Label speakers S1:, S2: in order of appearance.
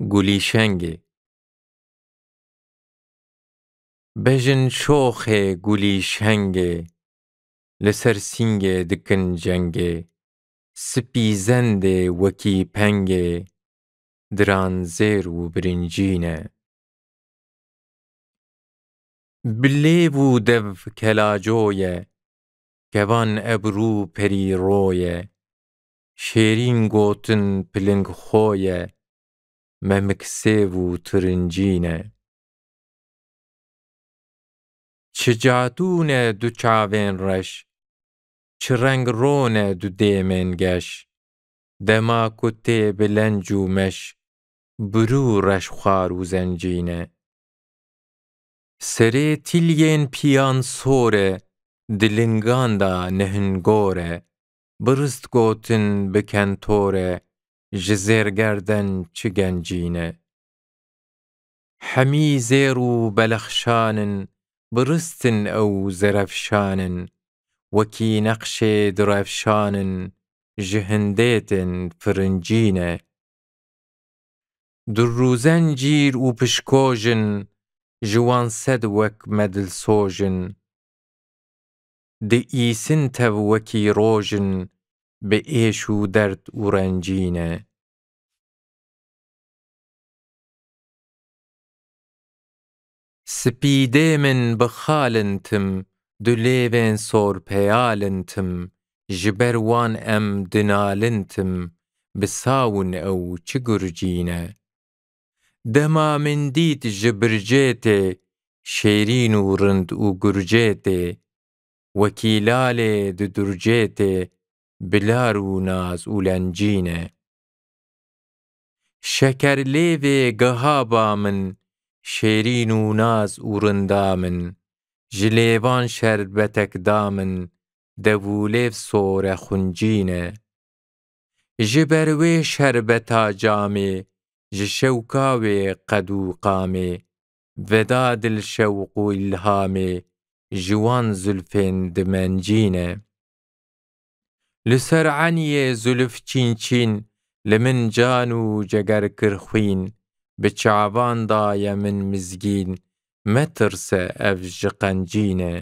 S1: گولیشەنگێ بەژن شۆخێ گولیشەنگێ لەسەر سینگێ دکن جەنگێ سپی زەندێ وەکی پەنگێ درانزێر و برنجینە بلێو و دەڤ کەلاجۆیە کەوان ئەبروو پەریرۆیە شێرین گۆتن پلنگ خۆیە مەمک سێو و ترنجینە چ جادوونە دوو چاوێن ڕەش چ ڕەنگ ڕۆنە دوو دێمێن گەش دەما کوتێ بلەنج و مەش بروو ڕەش خوار و زەنجینە سەرێ تیلیێن پیان سۆرە دلنگاندا نەهنگۆرە برست گۆتن بکەن تۆرە ji zêrgerden çi gencîn e hemî zêr û belexşan in biristin ew zerefşan in wekî neqşê direfşan in ji hindê tên firincîn e dirûzencîr û pişkoj in ji wan sed wek me dilsoj in diîsin tev wekî roj in bi êş û derd û rencîn e Spîdê min bi xalin tim du lêvên sorpeyalin tim ji ber wan em dinalin tim bi sawin ew çi gurcîn e dema min dît ji bircê tê şêrîn û rind û gurcê tê wekî lalê di durcê tê bi lar û naz û lencîn e şekerlêvê gihaba min şêrîn û naz û rinda min ji lêvan şerbetek da min dev û lêv sore xuncîn e ji ber wê şerbeta camê ji şewka wê qed û qamê veda dilşewq û îlhamê ji wan zülfên dimencîn e li ser eniyê zülüf çînçîn li min can û ceger kir xwîn bi çavan daye min mizgîn metirse ev ji qencîn e